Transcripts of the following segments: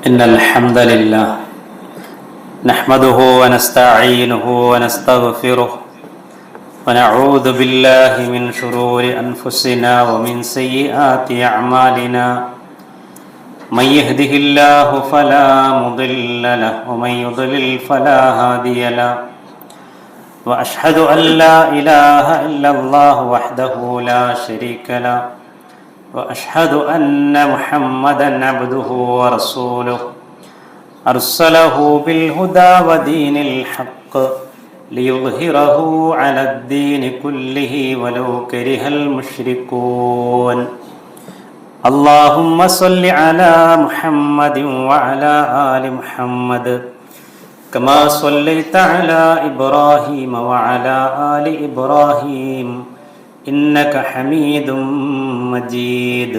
إن الحمد لله نحمده ونستعينه ونستغفره ونعوذ بالله من شرور أنفسنا ومن سيئات أعمالنا من يهده الله فلا مضل له ومن يضلل فلا هادي له وأشهد أن لا إله إلا الله وحده لا شريك له وأشهد أن محمدًا عبده ورسوله أرسله بالهدى ودين الحق ليظهره على الدين كله ولو كره المشركون اللهم صل على محمد وعلى آل محمد كما صليت على إبراهيم وعلى آل إبراهيم إنك حميد مجيد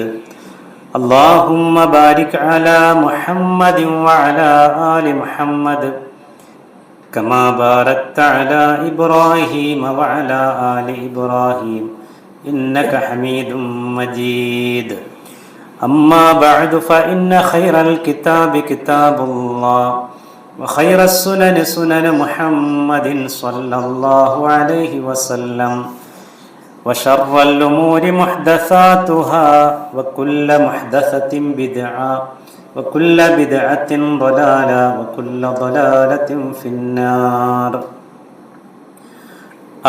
اللهم بارك على محمد وعلى آل محمد كما باركت على إبراهيم وعلى آل إبراهيم إنك حميد مجيد أما بعد فإن خير الكتاب كتاب الله وخير السنن سنن محمد صلى الله عليه وسلم وشر الأمور محدثاتها وكل محدثة بدعة وكل بدعة ضلالة وكل ضلالة في النار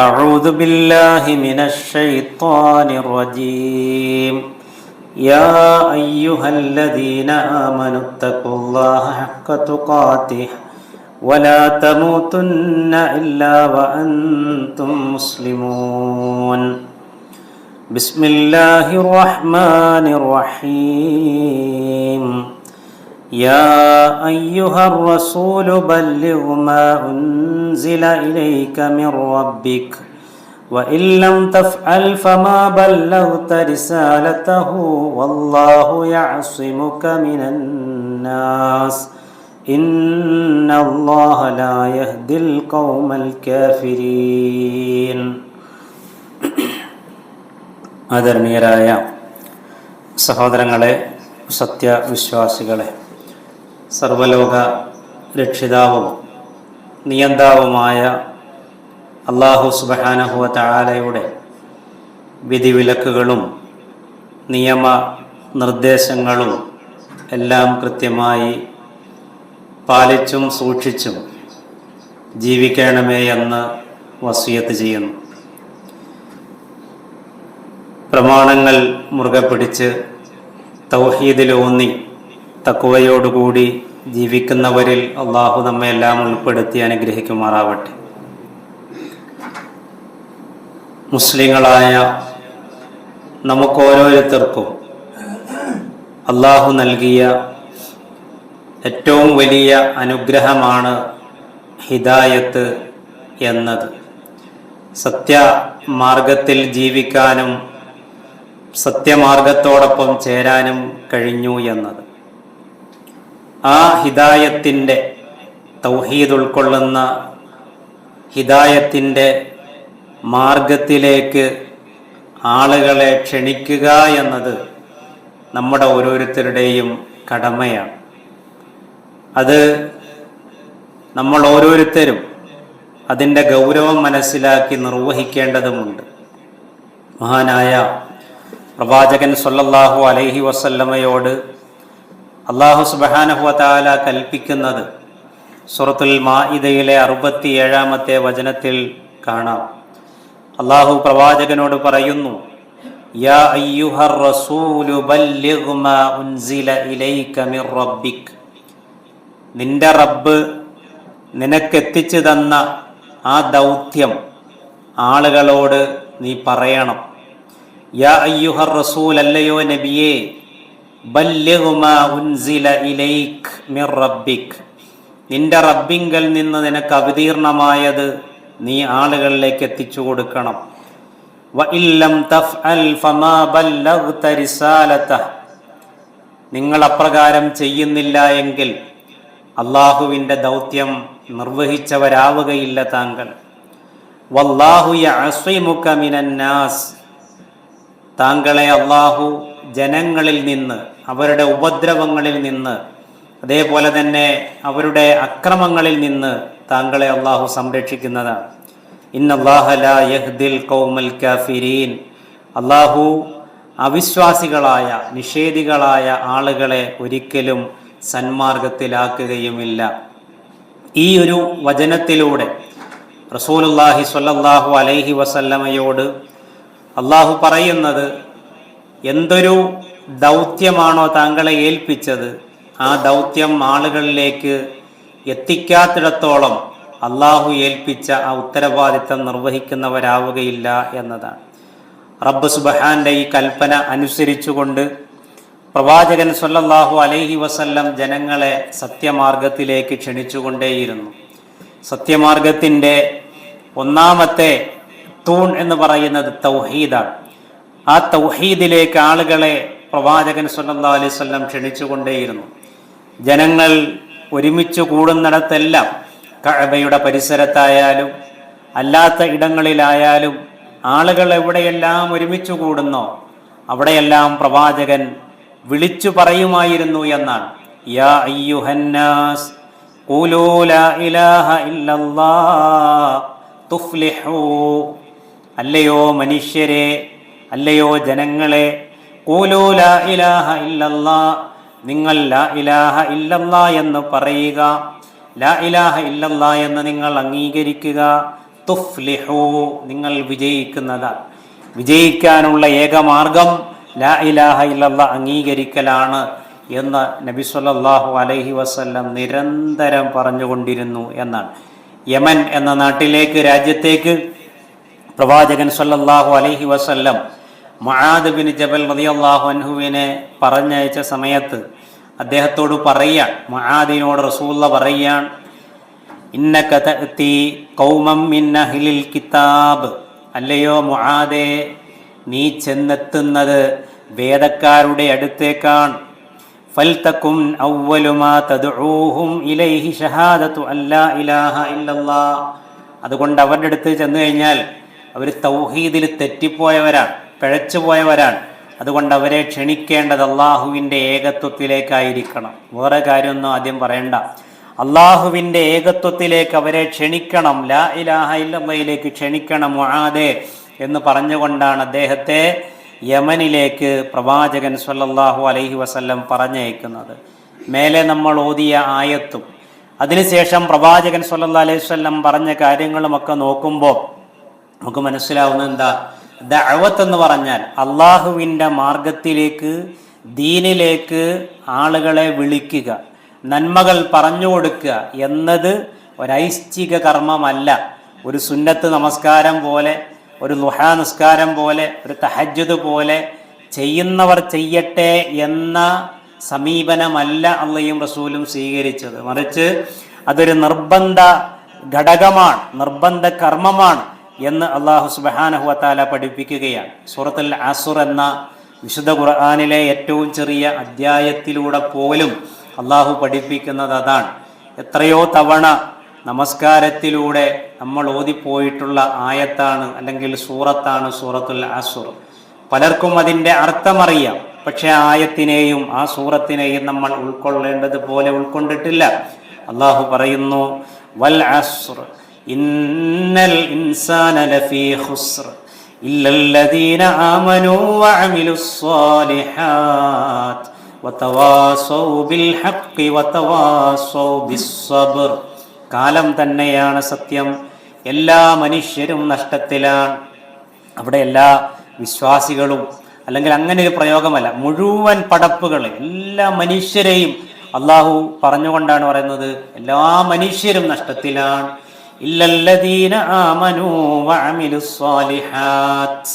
أعوذ بالله من الشيطان الرجيم يا أيها الذين آمنوا اتقوا الله حق تقاته ولا تموتن إلا وأنتم مسلمون بسم الله الرحمن الرحيم يا أيها الرسول بلغ ما أنزل إليك من ربك وإن لم تفعل فما بلغت رسالته والله يعصمك من الناس إن الله لا يهدي القوم الكافرين ആദരണീയരായ സഹോദരങ്ങളെ, സത്യവിശ്വാസികളെ, സർവലോക രക്ഷിതാവും നിയന്താവുമായ അല്ലാഹു സുബ്ഹാനഹു വ തആലയുടെ വിധിവിലക്കുകളും നിയമ നിർദ്ദേശങ്ങളും എല്ലാം കൃത്യമായി പാലിച്ചും സൂക്ഷിച്ചും ജീവിക്കണമേ എന്ന് വസിയത്ത് ചെയ്യുന്നു. പ്രമാണങ്ങൾ മുറുകെ പിടിച്ച് തൗഹീദിലൂന്നി തഖ്വയോടുകൂടി ജീവിക്കുന്നവരിൽ അള്ളാഹു നമ്മെ എല്ലാം ഉൾപ്പെടുത്തി അനുഗ്രഹിക്കുമാറാവട്ടെ. മുസ്ലിങ്ങളായ നമുക്കോരോരുത്തർക്കും അള്ളാഹു നൽകിയ ഏറ്റവും വലിയ അനുഗ്രഹമാണ് ഹിദായത്ത് എന്നത്. സത്യമാർഗത്തിൽ ജീവിക്കാനും സത്യമാർഗത്തോടൊപ്പം ചേരാനും കഴിഞ്ഞു എന്നത്. ആ ഹിദായത്തിൻ്റെ, തൗഹീദ് ഉൾക്കൊള്ളുന്ന ഹിദായത്തിൻ്റെ മാർഗത്തിലേക്ക് ആളുകളെ ക്ഷണിക്കുക എന്നത് നമ്മുടെ ഓരോരുത്തരുടെയും കടമയാണ്. അത് നമ്മൾ ഓരോരുത്തരും അതിൻ്റെ ഗൗരവം മനസ്സിലാക്കി നിർവഹിക്കേണ്ടതുമുണ്ട്. മഹാനായ പ്രവാചകൻ സ്വല്ലല്ലാഹു അലൈഹി വസല്ലമയോട് അല്ലാഹു സുബ്ഹാനഹു വ തആല കൽപ്പിക്കുന്നത് സൂറത്തുൽ മാഇദയിലെ 67-ാമത്തെ വചനത്തിൽ കാണാം. അല്ലാഹു പ്രവാചകനോട് പറയുന്നു, യാ അയ്യുഹർ റസൂലു ബല്ലിഗ് മാ ഉൻസില ഇലൈക മിർ റബ്ബിക്. നിന്റെ റബ്ബ് നിനക്കെത്തിച്ചു തന്ന ആ ദൗത്യം ആളുകളോട് നീ പറയണം. യാ അയ്യുഹർ റസൂൽ, അല്ലയോ നബിയേ, ബല്ലിഗ് മാ ഉൻസില ഇലൈക് മിർ റബ്ബിക്. നിന്റെ റബ്ബിങ്കൽ നിന്ന് നിനക്ക് അവതീർണമായത് നീ ആളുകളിലേക്ക് എത്തിച്ചു കൊടുക്കണം. വ ഇല്ലം തഫ്അൽ ഫമാ ബല്ലഗ്ത റിസാലതഹ്. നിങ്ങൾ അപ്രകാരം ചെയ്യുന്നില്ല എങ്കിൽ അള്ളാഹുവിൻ്റെ ദൗത്യം നിർവഹിച്ചവരാവുകയില്ല താങ്കൾ. വല്ലാഹു യഅസിമുക മിനന്നാസ്. താങ്കളെ അള്ളാഹു ജനങ്ങളിൽ നിന്ന്, അവരുടെ ഉപദ്രവങ്ങളിൽ നിന്ന് അതേപോലെ തന്നെ അവരുടെ അക്രമങ്ങളിൽ നിന്ന് താങ്കളെ അള്ളാഹു സംരക്ഷിക്കുന്നതാണ്. ഇന്നല്ലാഹ ലാ യഹ്ദിൽ ഖൗമൽ കാഫിരീൻ. അള്ളാഹു അവിശ്വാസികളായ നിഷേധികളായ ആളുകളെ ഒരിക്കലും സന്മാർഗത്തിലാക്കുകയുമില്ല. ഈ ഒരു വചനത്തിലൂടെ റസൂലുള്ളാഹി സ്വല്ലല്ലാഹു അലൈഹി വസല്ലമയോട് അള്ളാഹു പറയുന്നത്, എന്തൊരു ദൗത്യമാണോ താങ്കളെ ഏൽപ്പിച്ചത്, ആ ദൗത്യം ആളുകളിലേക്ക് എത്തിക്കാത്തിടത്തോളം അള്ളാഹു ഏൽപ്പിച്ച ആ ഉത്തരവാദിത്തം നിർവഹിക്കുന്നവരാവുകയില്ല എന്നതാണ്. റബ്ബ് സുബ്ഹാന്റെ ഈ കൽപ്പന അനുസരിച്ചുകൊണ്ട് പ്രവാചകൻ സ്വല്ലല്ലാഹു അലൈഹി വസല്ലം ജനങ്ങളെ സത്യമാർഗത്തിലേക്ക് ക്ഷണിച്ചുകൊണ്ടേയിരുന്നു. സത്യമാർഗത്തിൻ്റെ ഒന്നാമത്തെ തൂൺ എന്ന് പറയുന്നത് തൗഹീദാണ്. ആ തൗഹീദിലേക്ക് ആളുകളെ പ്രവാചകൻ സ്വല്ലല്ലാഹു അലൈഹി വസല്ലം ക്ഷണിച്ചുകൊണ്ടേയിരുന്നു. ജനങ്ങൾ ഒരുമിച്ച് കൂടുന്നിടത്തെല്ലാം, കഅബയുടെ പരിസരത്തായാലും അല്ലാത്ത ഇടങ്ങളിലായാലും, ആളുകൾ എവിടെയെല്ലാം ഒരുമിച്ച് കൂടുന്നോ അവിടെയെല്ലാം പ്രവാചകൻ വിളിച്ചു പറയുമായിരുന്നു എന്നാണ്. യാ അയ്യുഹന്നാസ് ഖൂലൂ ലാ ഇലാഹ ഇല്ലല്ലാഹ് തുഫ്ലിഹൂ. അല്ലയോ മനുഷ്യരെ, അല്ലയോ ജനങ്ങളെ, ഖൂലൂ ലാ ഇലാഹ ഇല്ലല്ലാഹ്, നിങ്ങൾ ലാ ഇലാഹ ഇല്ലല്ലാഹ് എന്ന് പറയുക, ലാ ഇലാഹ ഇല്ലല്ലാഹ് എന്ന് നിങ്ങൾ അംഗീകരിക്കുക. തുഫ്ലിഹൂ, നിങ്ങൾ വിജയിക്കുന്നതാണ്. വിജയിക്കാനുള്ള ഏകമാർഗം ലാ ഇലാഹ ഇല്ലല്ലാഹ് അംഗീകരിക്കലാണ് എന്ന് നബി സല്ലല്ലാഹു അലൈഹി വസല്ലം നിരന്തരം പറഞ്ഞുകൊണ്ടിരുന്നു എന്നാണ്. യമൻ എന്ന നാട്ടിലേക്ക്, രാജ്യത്തേക്ക് പ്രവാചകൻ സല്ലല്ലാഹു അലൈഹി വസല്ലം മുആദ് ബിൻ ജബൽ റളിയല്ലാഹു അൻഹുവിനെ പറഞ്ഞയച്ച സമയത്ത് അദ്ദേഹത്തോട് പറയാൻ, മുആദിനോട് റസൂലുള്ളാഹി പറയാൻ, ഇന്നക തഅതി ഖൗമം മിൻ അഹ്ലിൽ കിതാബ്. അല്ലയോ മുആദേ, നീ ചെന്നെത്തുന്നത് വേദക്കാരുടെ അടുത്തേക്കാണ്. ഫൽതകും അവ്വലു മാ തദ്ഊഹും ഇലൈഹി ഷഹാദതു അല്ലാ ഇലാഹ ഇല്ലല്ലാഹ്. അതുകൊണ്ട് അവരുടെ അടുത്ത് ചെന്നു കഴിഞ്ഞാൽ അവർ തൗഹീദിൽ തെറ്റിപ്പോയവരാണ്, പിഴച്ചുപോയവരാണ്. അതുകൊണ്ട് അവരെ ക്ഷണിക്കേണ്ടത് അള്ളാഹുവിൻ്റെ ഏകത്വത്തിലേക്കായിരിക്കണം. വേറെ കാര്യമൊന്നും ആദ്യം പറയണ്ട, അള്ളാഹുവിൻ്റെ ഏകത്വത്തിലേക്ക് അവരെ ക്ഷണിക്കണം, ലാ ഇലാഹ ഇല്ലല്ലാഹിലേക്ക് ക്ഷണിക്കണം മുആദേ എന്ന് പറഞ്ഞുകൊണ്ടാണ് അദ്ദേഹത്തെ യമനിലേക്ക് പ്രവാചകൻ സ്വല്ലല്ലാഹു അലൈഹി വസല്ലം പറഞ്ഞയക്കുന്നത്. മേലെ നമ്മൾ ഓതിയ ആയത്തും അതിനുശേഷം പ്രവാചകൻ സ്വല്ലല്ലാഹു അലൈഹി വസല്ലം പറഞ്ഞ കാര്യങ്ങളുമൊക്കെ നോക്കുമ്പോൾ നമുക്ക് മനസ്സിലാവുന്നത് എന്താ? ദഅവത്ത് എന്ന് പറഞ്ഞാൽ അള്ളാഹുവിൻ്റെ മാർഗത്തിലേക്ക്, ദീനിലേക്ക് ആളുകളെ വിളിക്കുക, നന്മകൾ പറഞ്ഞു കൊടുക്കുക എന്നത് ഒരൈച്ഛിക കർമ്മമല്ല. ഒരു സുന്നത്ത് നമസ്കാരം പോലെ, ഒരു ളുഹാ നിസ്കാരം പോലെ, ഒരു തഹജ്ജുദ് പോലെ ചെയ്യുന്നവർ ചെയ്യട്ടെ എന്ന സമീപനമല്ല അള്ളയും റസൂലും സ്വീകരിച്ചത്. മറിച്ച് അതൊരു നിർബന്ധ ഘടകമാണ്, നിർബന്ധ കർമ്മമാണ് എന്ന് അള്ളാഹു സുബ്ഹാനഹു വ തആല പഠിപ്പിക്കുകയാണ്. സൂറത്തുൽ അസ്ർ എന്ന വിശുദ്ധ ഖുർആനിലെ ഏറ്റവും ചെറിയ അധ്യായത്തിലൂടെ പോലും അള്ളാഹു പഠിപ്പിക്കുന്നത് അതാണ്. എത്രയോ തവണ നമസ്കാരത്തിലൂടെ നമ്മൾ ഓതിപ്പോയിട്ടുള്ള ആയത്താണ് അല്ലെങ്കിൽ സൂറത്താണ് സൂറത്തുൽ അസ്ർ. പലർക്കും അതിൻ്റെ അർത്ഥമറിയാം, പക്ഷെ ആയത്തിനെയും ആ സൂറത്തിനെയും നമ്മൾ ഉൾക്കൊള്ളേണ്ടതുപോലെ ഉൾക്കൊണ്ടിട്ടില്ല. അള്ളാഹു പറയുന്നു, വൽ അസ്ർ ഇന്നൽ ഇൻസാന ലഫീ ഖുസ്ർ ഇല്ലല്ലദീന ആമനൂ വഅമിലുസ് സ്വാലിഹാത്ത് വതവാസൗ ബിൽ ഹഖ് വതവാസൗ ബിസ്സബ്ർ. കാലം തന്നെയാണ് സത്യം, എല്ലാ മനുഷ്യരും നഷ്ടത്തിലാണ്. അവിടെ എല്ലാ വിശ്വാസികളും, അല്ലെങ്കിൽ അങ്ങനെ ഒരു പ്രയോഗമല്ല, മുഴുവൻ പടപ്പുകളെ, എല്ലാ മനുഷ്യരെയും അള്ളാഹു പറഞ്ഞുകൊണ്ടാണ് പറയുന്നത്, എല്ലാ മനുഷ്യരും നഷ്ടത്തിലാണ്. ഇല്ലല്ലദീന ആമനൂ വഅമിലുസ് സ്വാലിഹാത്ത്,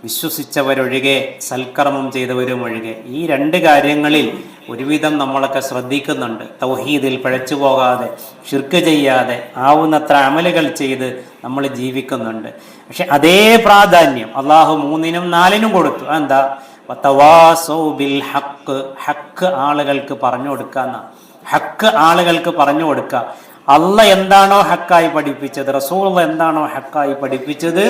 വിശ്വസിച്ചവരൊഴികെ, സൽക്കർമ്മം ചെയ്തവരും ഒഴികെ. ഈ രണ്ട് കാര്യങ്ങളിൽ ഒരുവിധം നമ്മളൊക്കെ ശ്രദ്ധിക്കുന്നുണ്ട്. തൗഹീദിൽ പിഴച്ചു പോകാതെ, ശിർക്ക് ചെയ്യാതെ, ആവുന്നത്ര അമലുകൾ ചെയ്ത് നമ്മൾ ജീവിക്കുന്നുണ്ട്. പക്ഷെ അതേ പ്രാധാന്യം അള്ളാഹു 3നും 4നും കൊടുത്തു. എന്താ? വതവാസൗ ബിൽ ഹഖ്, ഹഖ് ആളുകൾക്ക് പറഞ്ഞു കൊടുക്കുക. ഹഖ് ആളുകൾക്ക് പറഞ്ഞു കൊടുക്കുക. അള്ള എന്താണോ ഹക്കായി പഠിപ്പിച്ചത്, റസൂൽ എന്താണോ ഹക്കായി പഠിപ്പിച്ചത്,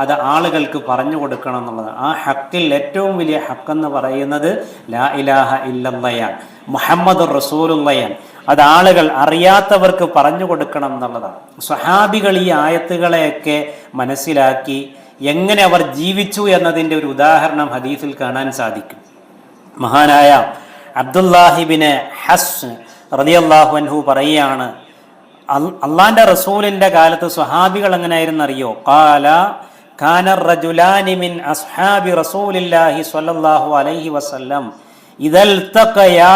അത് ആളുകൾക്ക് പറഞ്ഞു കൊടുക്കണം എന്നുള്ളത്. ആ ഹക്കിൽ ഏറ്റവും വലിയ ഹക്കെന്ന് പറയുന്നത് ലാ ഇലാഹ ഇല്ലല്ലയാണ്, മുഹമ്മദുർ റസൂലുള്ളയാണ്. അത് ആളുകൾ അറിയാത്തവർക്ക് പറഞ്ഞു കൊടുക്കണം എന്നുള്ളതാണ്. സ്വഹാബികൾ ഈ ആയത്തുകളെയൊക്കെ മനസ്സിലാക്കി എങ്ങനെ അവർ ജീവിച്ചു എന്നതിൻ്റെ ഒരു ഉദാഹരണം ഹദീസിൽ കാണാൻ സാധിക്കും. മഹാനായ അബ്ദുല്ലാഹിബിന് ഹസ് റളിയല്ലാഹു അൻഹു പറയുകയാണ്, അള്ളാന്റെ റസൂലിന്റെ കാലത്ത് സ്വഹാബികൾ എങ്ങനെയായിരുന്നു അറിയോ? ഖാല കാന റജുലാനി മിൻ അസ്ഹാബി റസൂലില്ലാഹി സ്വല്ലല്ലാഹു അലൈഹി വസല്ലം ഇദൽ തഖയാ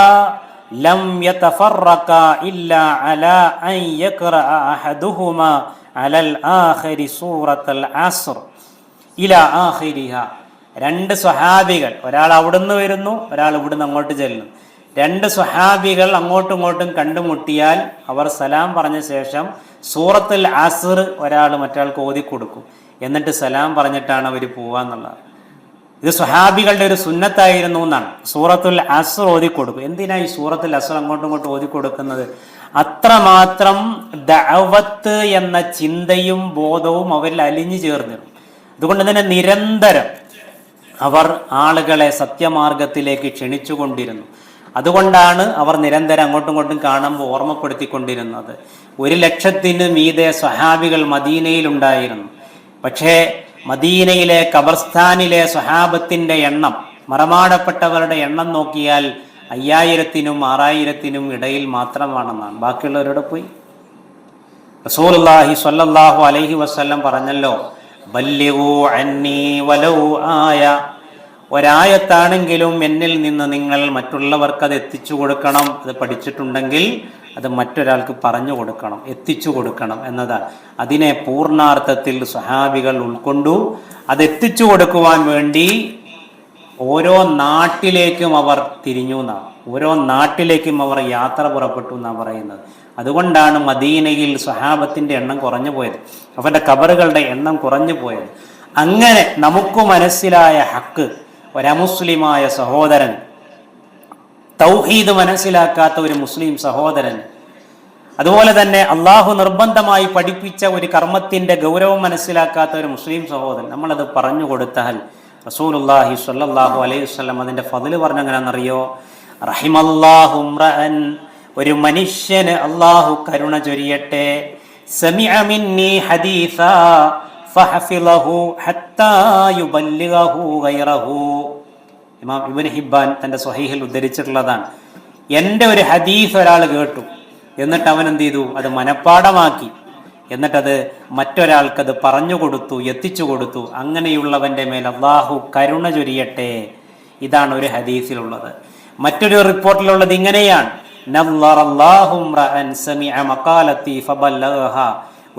ലം യതഫറഖാ ഇല്ലാ അലാ അൻ യഖറഅ അഹദുഹുമാ അലൽ ആഖിരി സൂറത്തുൽ അസ്ർ ഇലാ ആഖിരിഹാ. രണ്ട് സ്വഹാബികൾ, ഒരാൾ അവിടുന്ന് വരുന്നു, ഒരാൾ ഇവിടുന്ന് അങ്ങോട്ട് ചെല്ലുന്നു. രണ്ട് സ്വഹാബികൾ അങ്ങോട്ടും ഇങ്ങോട്ടും കണ്ടുമുട്ടിയാൽ അവർ സലാം പറഞ്ഞ ശേഷം സൂറത്തുൽ അസ്ർ ഒരാൾ മറ്റയാൾക്ക് ഓതി കൊടുക്കും. എന്നിട്ട് സലാം പറഞ്ഞിട്ടാണ് അവർ പോവാന്നുള്ളത്. ഇത് സ്വഹാബികളുടെ ഒരു സുന്നത്തായിരുന്നു എന്നാണ്. സൂറത്തുൽ അസ്ർ ഓതി കൊടുക്കും. എന്തിനാ ഈ സൂറത്തുൽ അസ്ർ അങ്ങോട്ടും ഇങ്ങോട്ടും ഓതി കൊടുക്കുന്നത്? അത്രമാത്രം ദഅവത്ത് എന്ന ചിന്തയും ബോധവും അവരിൽ അലിഞ്ഞു ചേർന്നിരുന്നു. അതുകൊണ്ട് തന്നെ നിരന്തരം അവർ ആളുകളെ സത്യമാർഗത്തിലേക്ക് ക്ഷണിച്ചുകൊണ്ടിരുന്നു. അതുകൊണ്ടാണ് അവർ നിരന്തരം അങ്ങോട്ടും ഇങ്ങോട്ടും കാണുമ്പോൾ ഓർമ്മപ്പെടുത്തിക്കൊണ്ടിരുന്നത്. 100,000 മീതെ സ്വഹാബികൾ മദീനയിലുണ്ടായിരുന്നു. പക്ഷേ മദീനയിലെ ഖബർസ്ഥാനിലെ സ്വഹാബത്തിന്റെ എണ്ണം, മറമാടപ്പെട്ടവരുടെ എണ്ണം നോക്കിയാൽ 5000-നും 6000-നും ഇടയിൽ മാത്രമാണെന്നാണ്. ബാക്കിയുള്ളവരോട് പോയി. റസൂലുള്ളാഹി സ്വല്ലല്ലാഹു അലൈഹി വസല്ലം പറഞ്ഞല്ലോ, ബല്ലിഗൂ അന്നീ വലൗ ആയ, ഒരായത്താണെങ്കിലും എന്നിൽ നിന്ന് നിങ്ങൾ മറ്റുള്ളവർക്ക് അത് എത്തിച്ചു കൊടുക്കണം. അത് പഠിച്ചിട്ടുണ്ടെങ്കിൽ അത് മറ്റൊരാൾക്ക് പറഞ്ഞു കൊടുക്കണം, എത്തിച്ചു കൊടുക്കണം എന്നതാണ്. അതിനെ പൂർണ്ണാർത്ഥത്തിൽ സ്വഹാബികൾ ഉൾക്കൊണ്ടു. അത് എത്തിച്ചു കൊടുക്കുവാൻ വേണ്ടി ഓരോ നാട്ടിലേക്കും അവർ തിരിഞ്ഞു എന്നാണ്, ഓരോ നാട്ടിലേക്കും അവർ യാത്ര പുറപ്പെട്ടു എന്നാണ് പറയുന്നത്. അതുകൊണ്ടാണ് മദീനയിൽ സ്വഹാബത്തിന്റെ എണ്ണം കുറഞ്ഞു പോയത്, അവരുടെ ഖബറുകളുടെ എണ്ണം കുറഞ്ഞു പോയത്. അങ്ങനെ നമുക്ക് മനസ്സിലായ ഹക്ക്, ഒരമുസ്ലിമായ സഹോദരൻ, തൗഹീദ് മനസ്സിലാക്കാത്ത ഒരു മുസ്ലിം സഹോദരൻ, അതുപോലെ തന്നെ അള്ളാഹു നിർബന്ധമായി പഠിപ്പിച്ച ഒരു കർമ്മത്തിന്റെ ഗൗരവം മനസ്സിലാക്കാത്ത ഒരു മുസ്ലിം സഹോദരൻ, നമ്മളത് പറഞ്ഞു കൊടുത്താൽ റസൂലുള്ളാഹി സ്വല്ലല്ലാഹു അലൈഹി വസല്ലം അതിന്റെ ഫദ്ല് പറഞ്ഞെങ്ങനെയാണെന്നറിയോ? റഹിമല്ലാഹു ഇംറഅൻ, ഒരു മനുഷ്യന് അള്ളാഹു കരുണ ചൊരിയട്ടെ, സമിഅ മിന്നി ഹദീസാ ഫഹഫിളഹു ഹത്താ യുബല്ലിഗഹു ഗൈറഹു. ഇമാം ഇബ്നു ഹിബ്ബാൻ തന്റെ സ്വഹീഹിൽ ഉദ്ധരിച്ചിട്ടുള്ളതാണ്. എൻ്റെ ഒരു ഹദീസ് ഒരാൾ കേട്ടു, എന്നിട്ട് അവൻ എന്ത് ചെയ്തു? അത് മനഃപ്പാടമാക്കി, എന്നിട്ടത് മറ്റൊരാൾക്കത് പറഞ്ഞു കൊടുത്തു, എത്തിച്ചു കൊടുത്തു. അങ്ങനെയുള്ളവന്റെ മേൽ അള്ളാഹു കരുണ ചൊരിയട്ടെ. ഇതാണ് ഒരു ഹദീസിലുള്ളത്. മറ്റൊരു റിപ്പോർട്ടിലുള്ളത് ഇങ്ങനെയാണ്, നല്ലറല്ലാഹു ഇംറഅൻ സമിഅ മഖാലത്തി ഫബല്ലഗഹാ.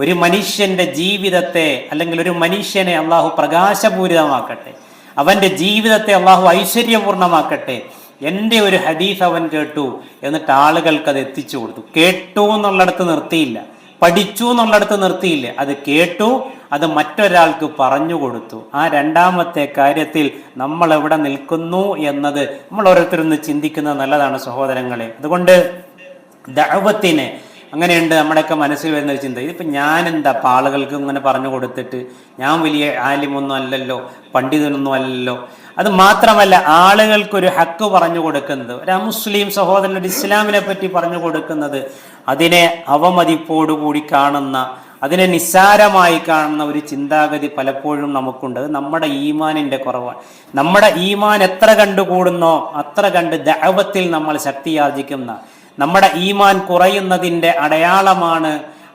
ഒരു മനുഷ്യന്റെ ജീവിതത്തെ, അല്ലെങ്കിൽ ഒരു മനുഷ്യനെ അള്ളാഹു പ്രകാശപൂരിതമാക്കട്ടെ, അവന്റെ ജീവിതത്തെ അള്ളാഹു ഐശ്വര്യപൂർണമാക്കട്ടെ. എൻ്റെ ഒരു ഹദീസ് അവൻ കേട്ടു, എന്നിട്ട് ആളുകൾക്ക് അത് എത്തിച്ചു കൊടുത്തു. കേട്ടു എന്നുള്ളിടത്ത് നിർത്തിയില്ല, പഠിച്ചു എന്നുള്ളിടത്ത് നിർത്തിയില്ല, അത് കേട്ടു, അത് മറ്റൊരാൾക്ക് പറഞ്ഞു കൊടുത്തു. ആ രണ്ടാമത്തെ കാര്യത്തിൽ നമ്മൾ എവിടെ നിൽക്കുന്നു എന്നത് നമ്മൾ ഓരോരുത്തരൊന്ന് ചിന്തിക്കുന്നത് നല്ലതാണ് സഹോദരങ്ങളെ. അതുകൊണ്ട് ദഅവത്തിനെ അങ്ങനെയുണ്ട് നമ്മുടെയൊക്കെ മനസ്സിൽ വരുന്നൊരു ചിന്ത, ഇതിപ്പോൾ ഞാൻ എന്താ ആളുകൾക്ക് ഇങ്ങനെ പറഞ്ഞു കൊടുത്തിട്ട്, ഞാൻ വലിയ ആലിമൊന്നും അല്ലല്ലോ, പണ്ഡിതനൊന്നും അല്ലല്ലോ. അത് മാത്രമല്ല, ആളുകൾക്കൊരു ഹക്ക് പറഞ്ഞു കൊടുക്കുന്നത്, ഒരു മുസ്ലിം സഹോദരൻ ഒരു ഇസ്ലാമിനെ പറ്റി പറഞ്ഞു കൊടുക്കുന്നത്, അതിനെ അവമതിപ്പോടുകൂടി കാണുന്ന, അതിനെ നിസ്സാരമായി കാണുന്ന ഒരു ചിന്താഗതി പലപ്പോഴും നമുക്കുണ്ട്. അത് നമ്മുടെ ഈമാനിന്റെ കുറവാണ്. നമ്മുടെ ഈമാൻ എത്ര കണ്ടുകൂടുന്നോ അത്ര കണ്ട് ദഅവത്തിൽ നമ്മൾ ശക്തിയാർജിക്കുന്ന, നമ്മുടെ ഈമാൻ കുറയുന്നതിൻ്റെ അടയാളമാണ്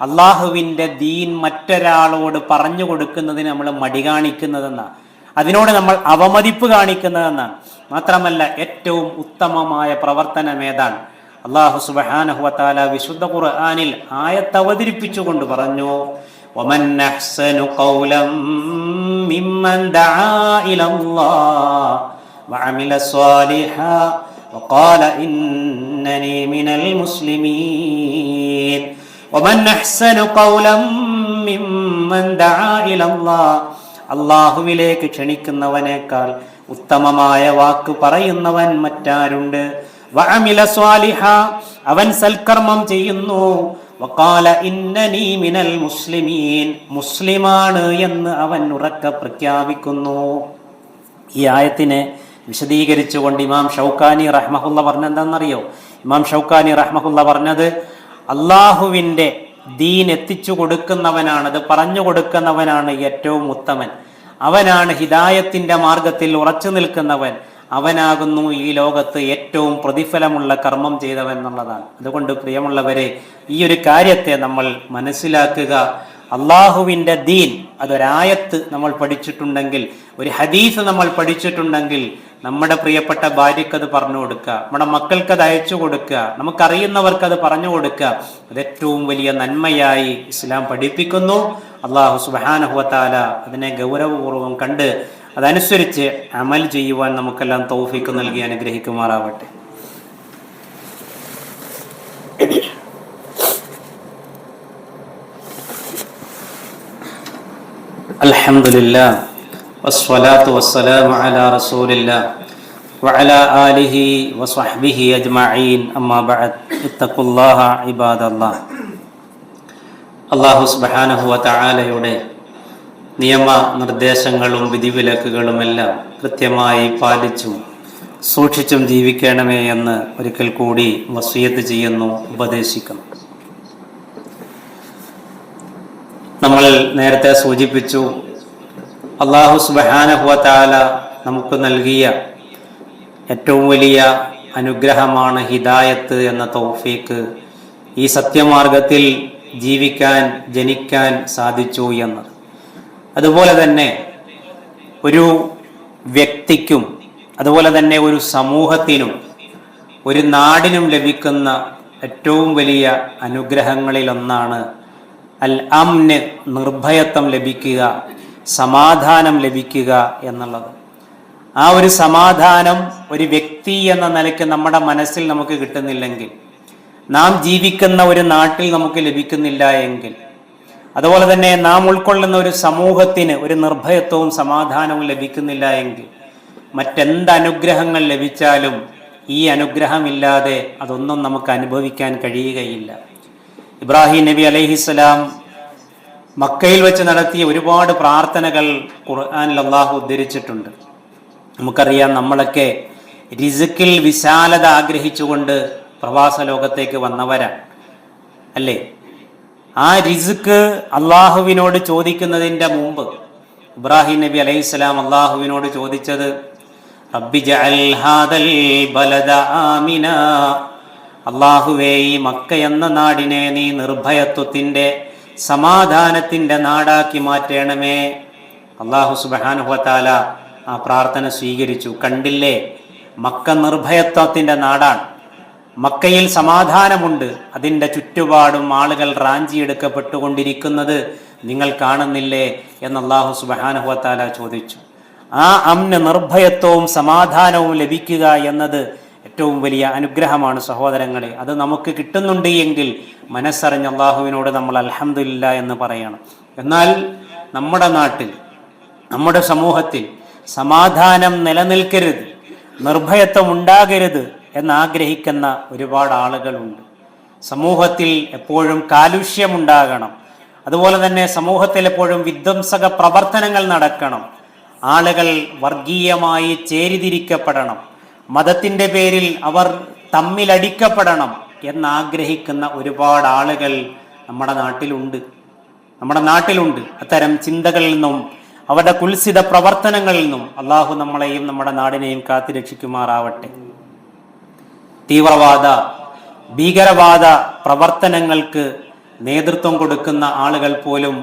അള്ളാഹുവിൻ്റെ ദീൻ മറ്റൊരാളോട് പറഞ്ഞു കൊടുക്കുന്നതിന് നമ്മൾ മടി കാണിക്കുന്നതെന്നാണ്, അതിനോട് നമ്മൾ അവമതിപ്പ് കാണിക്കുന്നതെന്നാണ്. മാത്രമല്ല, ഏറ്റവും ഉത്തമമായ പ്രവർത്തനം ഏതാണ്? അള്ളാഹു സുബ്ഹാനഹു വ തആല വിശുദ്ധ ഖുർആനിൽ ആയത്ത് അവതരിപ്പിച്ചുകൊണ്ട് പറഞ്ഞു, വമൻ അഹ്സനു ഖൗലൻ മിമ്മൻ ദആ ഇലല്ലാഹ് വഅമില സ്വാലിഹാ വഖാല ഇന്നനി മിനൽ മുസ്ലിമീൻ. വമൻ അഹ്സനു ഖൗലൻ മിമ്മൻ ദആ ഇലല്ലാഹ്, അല്ലാഹുവിലേക്ക് ക്ഷണിക്കുന്നവനേക്കാൾ ഉത്തമമായ വാക്ക് പറയുന്നവൻ മറ്റാരുണ്ട്? വഅമില സ്വാലിഹ, അവൻ സൽക്കർമ്മം ചെയ്യുന്നു. വഖാല ഇന്നനി മിനൽ മുസ്ലിമീൻ, മുസ്ലിമാണ് എന്ന് അവൻ ഉറക്കെ പ്രഖ്യാപിക്കുന്നു. ഈ ആയത്തിനെ വിശദീകരിച്ചുകൊണ്ട് ഇമാം ഷൗക്കാനി റഹ്മഹുല്ല പറഞ്ഞെന്താണെന്നറിയോ? ഇമാം ഷൗക്കാനി റഹ്മഹുല്ല പറഞ്ഞത്, അള്ളാഹുവിൻ്റെ ദീൻ എത്തിച്ചു കൊടുക്കുന്നവനാണ്, അത് പറഞ്ഞു കൊടുക്കുന്നവനാണ് ഏറ്റവും ഉത്തമൻ. അവനാണ് ഹിദായത്തിന്റെ മാർഗത്തിൽ ഉറച്ചു നിൽക്കുന്നവൻ. അവനാകുന്നു ഈ ലോകത്ത് ഏറ്റവും പ്രതിഫലമുള്ള കർമ്മം ചെയ്തവൻ എന്നുള്ളതാണ്. അതുകൊണ്ട് പ്രിയമുള്ളവരെ, ഈ ഒരു കാര്യത്തെ നമ്മൾ മനസ്സിലാക്കുക. അള്ളാഹുവിൻ്റെ ദീൻ അതൊരായത്ത് നമ്മൾ പഠിച്ചിട്ടുണ്ടെങ്കിൽ, ഒരു ഹദീസ് നമ്മൾ പഠിച്ചിട്ടുണ്ടെങ്കിൽ, നമ്മുടെ പ്രിയപ്പെട്ട ഭാര്യയ്ക്കത് പറഞ്ഞു കൊടുക്കുക, നമ്മുടെ മക്കൾക്കത് അയച്ചു കൊടുക്കുക, നമുക്കറിയുന്നവർക്കത് പറഞ്ഞു കൊടുക്കുക. അത് ഏറ്റവും വലിയ നന്മയായി ഇസ്ലാം പഠിപ്പിക്കുന്നു. അള്ളാഹു സുബ്ഹാനഹു വ തആല അതിനെ ഗൗരവപൂർവ്വം കണ്ട് അതനുസരിച്ച് അമൽ ചെയ്യുവാൻ നമുക്കെല്ലാം തൗഫീഖ് നൽകി അനുഗ്രഹിക്കുമാറാവട്ടെ. അൽഹംദുലില്ലാ വസ്സലാത്തു വസ്സലാമു അലാ റസൂലില്ലാ വഅലാ ആലിഹി വസ്വഹ്ബിഹി അജ്മഈൻ. അമ്മാ ബഅദ്. ഇത്തഖുല്ലാഹ ഇബാദല്ലാഹ്. അല്ലാഹു സുബ്ഹാനഹു വ തആലയുടെ നിയമ നിർദ്ദേശങ്ങളും വിധിവിലക്കുകളുമെല്ലാം കൃത്യമായി പാലിച്ചും സൂക്ഷിച്ചും ജീവിക്കണമേ എന്ന് ഒരിക്കൽ കൂടി വസിയത്ത് ചെയ്യുന്നു, ഉപദേശിക്കുന്നു. നമ്മൾ നേരത്തെ സൂചിപ്പിച്ചു, അല്ലാഹു സുബ്ഹാനഹു വ തആല നമുക്ക് നൽകിയ ഏറ്റവും വലിയ അനുഗ്രഹമാണ് ഹിദായത്ത് എന്ന തൗഫീഖ്. ഈ സത്യമാർഗത്തിൽ ജീവിക്കാൻ, ജനിക്കാൻ സാധിച്ചു എന്നത്. അതുപോലെ തന്നെ ഒരു വ്യക്തിക്കും, അതുപോലെ തന്നെ ഒരു സമൂഹത്തിനും, ഒരു നാടിനും ലഭിക്കുന്ന ഏറ്റവും വലിയ അനുഗ്രഹങ്ങളിലൊന്നാണ് അൽ അംന്, നിർഭയത്വം ലഭിക്കുക, സമാധാനം ലഭിക്കുക എന്നുള്ളത്. ആ ഒരു സമാധാനം ഒരു വ്യക്തി എന്ന നിലയ്ക്ക് നമ്മുടെ മനസ്സിൽ നമുക്ക് കിട്ടുന്നില്ലെങ്കിൽ, നാം ജീവിക്കുന്ന ഒരു നാട്ടിൽ നമുക്ക് ലഭിക്കുന്നില്ല എങ്കിൽ, അതുപോലെ തന്നെ നാം ഉൾക്കൊള്ളുന്ന ഒരു സമൂഹത്തിന് ഒരു നിർഭയത്വവും സമാധാനവും ലഭിക്കുന്നില്ല എങ്കിൽ, മറ്റെന്ത് അനുഗ്രഹങ്ങൾ ലഭിച്ചാലും ഈ അനുഗ്രഹമില്ലാതെ അതൊന്നും നമുക്ക് അനുഭവിക്കാൻ കഴിയുകയില്ല. ഇബ്രാഹിം നബി അലൈഹിസ്സലാം മക്കയിൽ വെച്ച് നടത്തിയ ഒരുപാട് പ്രാർത്ഥനകൾ ഖുർആനിൽ അല്ലാഹു ഉദ്ധരിച്ചിട്ടുണ്ട്. നമുക്കറിയാം, നമ്മളൊക്കെ റിസ്ക്കിൽ വിശാലത ആഗ്രഹിച്ചുകൊണ്ട് പ്രവാസ ലോകത്തേക്ക് വന്നവരാണ്, അല്ലേ? ആ റിസ്ക് അള്ളാഹുവിനോട് ചോദിക്കുന്നതിൻ്റെ മുമ്പ് ഇബ്രാഹിം നബി അലൈഹിസ്സലാം അള്ളാഹുവിനോട് ചോദിച്ചത്, റബ്ബി ജഅൽ ഹാദൽ ബലദ ആമിന, അള്ളാഹുവേ, ഈ മക്ക എന്ന നാടിനെ നീ നിർഭയത്വത്തിൻ്റെ, സമാധാനത്തിൻ്റെ നാടാക്കി മാറ്റണമേ. അള്ളാഹു സുബ്ഹാനഹു വ തആല ആ പ്രാർത്ഥന സ്വീകരിച്ചു. കണ്ടില്ലേ, മക്ക നിർഭയത്വത്തിൻ്റെ നാടാണ്, മക്കയിൽ സമാധാനമുണ്ട്, അതിൻ്റെ ചുറ്റുപാടും ആളുകൾ റാഞ്ചിയെടുക്കപ്പെട്ടുകൊണ്ടിരിക്കുന്നത് നിങ്ങൾ കാണുന്നില്ലേ എന്ന് അല്ലാഹു സുബ്ഹാനഹു വ തആല ചോദിച്ചു. ആ അംന്, നിർഭയത്വവും സമാധാനവും ലഭിക്കുക എന്നത് ഏറ്റവും വലിയ അനുഗ്രഹമാണ് സഹോദരങ്ങളെ. അത് നമുക്ക് കിട്ടുന്നുണ്ട് എങ്കിൽ മനസ്സറിഞ്ഞ് അള്ളാഹുവിനോട് നമ്മൾ അൽഹംദുലില്ലാ എന്ന് പറയണം. എന്നാൽ നമ്മുടെ നാട്ടിൽ, നമ്മുടെ സമൂഹത്തിൽ സമാധാനം നിലനിൽക്കരുത്, നിർഭയത്വം ഉണ്ടാകരുത് എന്നാഗ്രഹിക്കുന്ന ഒരുപാട് ആളുകളുണ്ട്. സമൂഹത്തിൽ എപ്പോഴും കാലുഷ്യമുണ്ടാകണം, അതുപോലെ തന്നെ സമൂഹത്തിൽ എപ്പോഴും വിധ്വംസക പ്രവർത്തനങ്ങൾ നടക്കണം, ആളുകൾ വർഗീയമായി ചേരിതിരിക്കപ്പെടണം, മതത്തിൻ്റെ പേരിൽ അവർ തമ്മിലടിക്കപ്പെടണം എന്നാഗ്രഹിക്കുന്ന ഒരുപാട് ആളുകൾ നമ്മുടെ നാട്ടിലുണ്ട്. അത്തരം ചിന്തകളിൽ നിന്നും അവരുടെ കുൽസിത പ്രവർത്തനങ്ങളിൽ നിന്നും അള്ളാഹു നമ്മളെയും നമ്മുടെ നാടിനെയും കാത്തുരക്ഷിക്കുമാറാവട്ടെ. തീവ്രവാദ, ഭീകരവാദ പ്രവർത്തനങ്ങൾക്ക് നേതൃത്വം കൊടുക്കുന്ന ആളുകൾ പോലും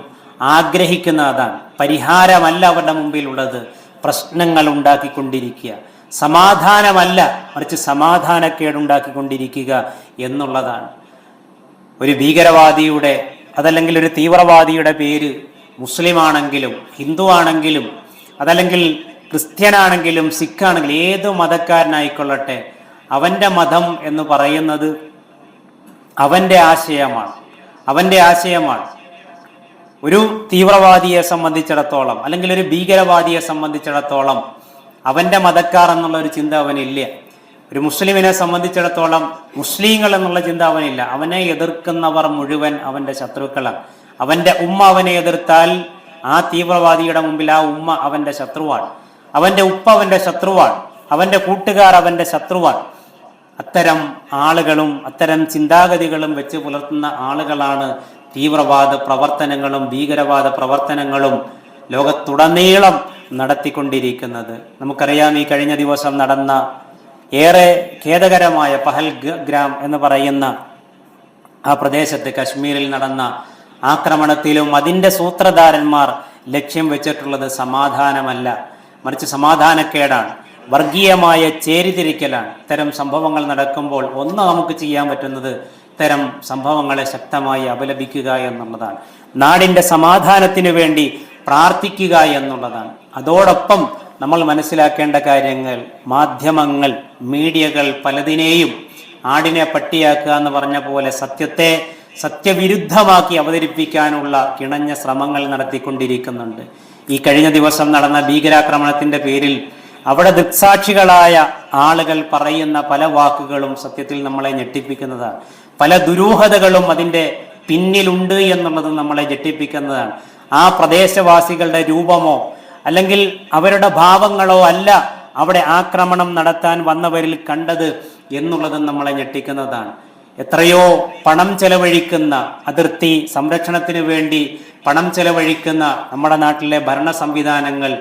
ആഗ്രഹിക്കുന്ന അതാണ്. പരിഹാരമല്ല അവരുടെ മുമ്പിലുള്ളത്, പ്രശ്നങ്ങൾ ഉണ്ടാക്കിക്കൊണ്ടിരിക്കുക, സമാധാനമല്ല മറിച്ച് സമാധാനക്കേടുണ്ടാക്കിക്കൊണ്ടിരിക്കുക എന്നുള്ളതാണ്. ഒരു ഭീകരവാദിയുടെ, അതല്ലെങ്കിൽ ഒരു തീവ്രവാദിയുടെ പേര് മുസ്ലിം ആണെങ്കിലും ഹിന്ദു ആണെങ്കിലും അതല്ലെങ്കിൽ ക്രിസ്ത്യനാണെങ്കിലും സിഖാണെങ്കിലും ഏത് മതക്കാരനായിക്കൊള്ളട്ടെ, അവൻ്റെ മതം എന്ന് പറയുന്നത് അവൻ്റെ ആശയമാണ്. ഒരു തീവ്രവാദിയെ സംബന്ധിച്ചിടത്തോളം അല്ലെങ്കിൽ ഒരു ഭീകരവാദിയെ സംബന്ധിച്ചിടത്തോളം അവൻ്റെ മതക്കാർ എന്നുള്ള ഒരു ചിന്ത അവനില്ല. ഒരു മുസ്ലിമിനെ സംബന്ധിച്ചിടത്തോളം മുസ്ലിങ്ങൾ എന്നുള്ള ചിന്ത അവനില്ല. അവനെ എതിർക്കുന്നവർ മുഴുവൻ അവന്റെ ശത്രുക്കളാണ്. അവന്റെ ഉമ്മ അവനെ എതിർത്താൽ ആ തീവ്രവാദിയുടെ മുമ്പിൽ ആ ഉമ്മ അവന്റെ ശത്രുവാണ്, അവന്റെ ഉപ്പ അവന്റെ ശത്രുവാണ്, അവന്റെ കൂട്ടുകാർ അവന്റെ ശത്രുവാണ്. അത്തരം ആളുകളും അത്തരം ചിന്താഗതികളും വെച്ച് പുലർത്തുന്ന ആളുകളാണ് തീവ്രവാദ പ്രവർത്തനങ്ങളും ഭീകരവാദ പ്രവർത്തനങ്ങളും ലോകത്തുടനീളം നടത്തിക്കൊണ്ടിരിക്കുന്നത്. നമുക്കറിയാം, ഈ കഴിഞ്ഞ ദിവസം നടന്ന ഏറെ ഖേദകരമായ പഹൽഗ്രാം എന്ന് പറയുന്ന ആ പ്രദേശത്ത് കശ്മീരിൽ നടന്ന ആക്രമണത്തിലും അതിൻ്റെ സൂത്രധാരന്മാർ ലക്ഷ്യം വെച്ചിട്ടുള്ളത് സമാധാനമല്ല, മറിച്ച് സമാധാനക്കേടാണ്, വർഗീയമായ ചേരിതിരിക്കലാണ്. ഇത്തരം സംഭവങ്ങൾ നടക്കുമ്പോൾ ഒന്ന് നമുക്ക് ചെയ്യാൻ പറ്റുന്നത് ഇത്തരം സംഭവങ്ങളെ ശക്തമായി അപലപിക്കുക എന്നുള്ളതാണ്, നാടിൻ്റെ സമാധാനത്തിനു വേണ്ടി പ്രാർത്ഥിക്കുക എന്നുള്ളതാണ്. അതോടൊപ്പം നമ്മൾ മനസ്സിലാക്കേണ്ട കാര്യങ്ങൾ, മാധ്യമങ്ങൾ, മീഡിയകൾ പലതിനെയും ആടിനെ പട്ടിയാക്കുക എന്ന് പറഞ്ഞ പോലെ സത്യത്തെ സത്യവിരുദ്ധമാക്കി അവതരിപ്പിക്കാനുള്ള കിണഞ്ഞ ശ്രമങ്ങൾ നടത്തിക്കൊണ്ടിരിക്കുന്നുണ്ട്. ഈ കഴിഞ്ഞ ദിവസം നടന്ന ഭീകരാക്രമണത്തിന്റെ പേരിൽ അവിടെ ദൃക്സാക്ഷികളായ ആളുകൾ പറയുന്ന പല വാക്കുകളും സത്യത്തിൽ നമ്മളെ ഞെട്ടിപ്പിക്കുന്നതാണ്. പല ദുരൂഹതകളും അതിൻ്റെ പിന്നിലുണ്ട് എന്നുള്ളത് നമ്മളെ ഞെട്ടിപ്പിക്കുന്നതാണ്. ആ പ്രദേശവാസികളുടെ രൂപമോ അല്ലെങ്കിൽ അവരുടെ ഭാവങ്ങളോ അല്ല അവിടെ ആക്രമണം നടത്താൻ വന്നവരിൽ കണ്ടത് എന്നുള്ളത് നമ്മളെ ഞെട്ടിക്കുന്നതാണ്. എത്രയോ പണം ചെലവഴിക്കുന്ന, അതിർത്തി സംരക്ഷണത്തിന് വേണ്ടി പണം ചെലവഴിക്കുന്ന നമ്മുടെ നാട്ടിലെ ഭരണ സംവിധാനങ്ങൾ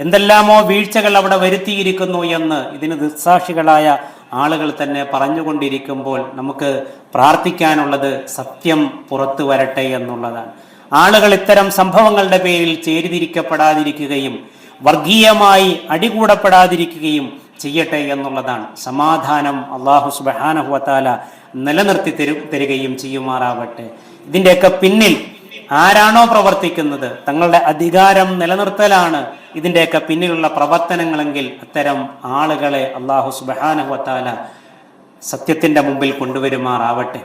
എന്തെല്ലാമോ വീഴ്ചകൾ അവിടെ വരുത്തിയിരിക്കുന്നു എന്ന് ഇതിന് ദൃക്സാക്ഷികളായ ആളുകൾ തന്നെ പറഞ്ഞുകൊണ്ടിരിക്കുമ്പോൾ നമുക്ക് പ്രാർത്ഥിക്കാനുള്ളത് സത്യം പുറത്തു വരട്ടെ എന്നുള്ളതാണ്. ആളുകൾ ഇത്തരം സംഭവങ്ങളുടെ പേരിൽ ചേരിതിരിക്കപ്പെടാതിരിക്കുകയും വർഗീയമായി അടികൂടപ്പെടാതിരിക്കുകയും ചെയ്യട്ടെ എന്നുള്ളതാണ്. സമാധാനം അല്ലാഹു സുബ്ഹാനഹു വ തആല നിലനിർത്തി തരികയും ചെയ്യുമാറാവട്ടെ. ഇതിൻ്റെയൊക്കെ പിന്നിൽ ആരാണോ പ്രവർത്തിക്കുന്നത്, തങ്ങളുടെ അധികാരം നിലനിർത്തലാണ് ഇതിൻ്റെയൊക്കെ പിന്നിലുള്ള പ്രവർത്തനങ്ങളെങ്കിൽ അത്തരം ആളുകളെ അല്ലാഹു സുബ്ഹാനഹു വ തആല സത്യത്തിൻ്റെ മുമ്പിൽ കൊണ്ടുവരുമാറാവട്ടെ.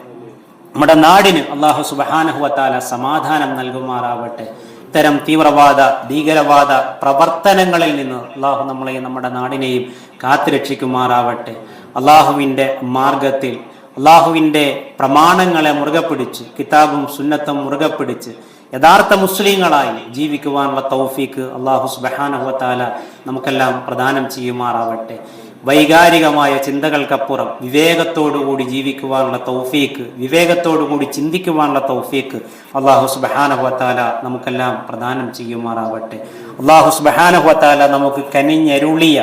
നമ്മുടെ നാടിന് അല്ലാഹു സുബ്ഹാനഹു വ തആല സമാധാനം നൽകുമാറാവട്ടെ. ഇത്തരം തീവ്രവാദ ഭീകരവാദ പ്രവർത്തനങ്ങളിൽ നിന്ന് അല്ലാഹു നമ്മളെയും നമ്മുടെ നാടിനെയും കാത്തുരക്ഷിക്കുമാറാവട്ടെ. അല്ലാഹുവിൻ്റെ മാർഗത്തിൽ അള്ളാഹുവിൻ്റെ പ്രമാണങ്ങളെ മുറുകെ പിടിച്ച്, കിതാബും സുന്നത്തും മുറുകെ പിടിച്ച് യഥാർത്ഥ മുസ്ലിങ്ങളായി ജീവിക്കുവാനുള്ള തൗഫീക്ക് അല്ലാഹു സുബ്ഹാനഹു വ തആല നമുക്കെല്ലാം പ്രദാനം ചെയ്യുമാറാവട്ടെ. വൈകാരികമായ ചിന്തകൾക്കപ്പുറം വിവേകത്തോടുകൂടി ജീവിക്കുവാനുള്ള തൗഫീക്ക്, വിവേകത്തോടുകൂടി ചിന്തിക്കുവാനുള്ള തൗഫീക്ക് അല്ലാഹു സുബ്ഹാനഹു വ തആല നമുക്കെല്ലാം പ്രദാനം ചെയ്യുമാറാവട്ടെ. അല്ലാഹു സുബ്ഹാനഹു വ തആല നമുക്ക് കനിഞ്ഞരുളിയ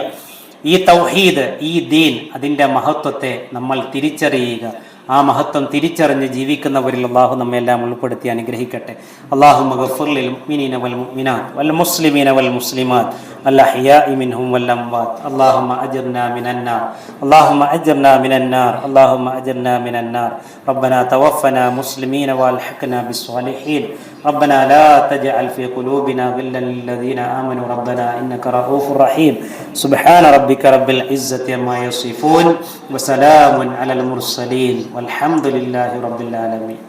ഈ തൗഹീദ്, ഈ ദീൻ, അതിൻ്റെ മഹത്വത്തെ നമ്മൾ തിരിച്ചറിയുക. ആ മഹത്വം തിരിച്ചറിഞ്ഞ് ജീവിക്കുന്നവരിൽ അല്ലാഹു നമ്മെല്ലാം ഉൾപ്പെടുത്തി അനുഗ്രഹിക്കട്ടെ. അല്ലാഹുമ്മ ഗഫിർ ലിൽ മുഅ്മിനീന വൽ മുഅ്മിനാത്ത് വൽ മുസ്ലിമീന വൽ മുസ്ലിമാത്ത് അൽഅഹ്യാഇ മിൻഹും വൽ അംവാത്ത്. അല്ലാഹുമ്മ അജിർനാ മിനൻ നാർ, അല്ലാഹുമ്മ അജിർനാ മിനൻ നാർ, അല്ലാഹുമ്മ അജിർനാ മിനൻ നാർ. റബ്ബനാ തവഫനാ മുസ്ലിമീന വഅൽഹിഖ്നാ ബിസ്സാലിഹീൻ. ربنا لا تجعل في قلوبنا غلا للذين آمنوا ربنا إنك رؤوف رحيم. سبحان ربك رب العزة عما يصفون وسلام على المرسلين والحمد لله رب العالمين.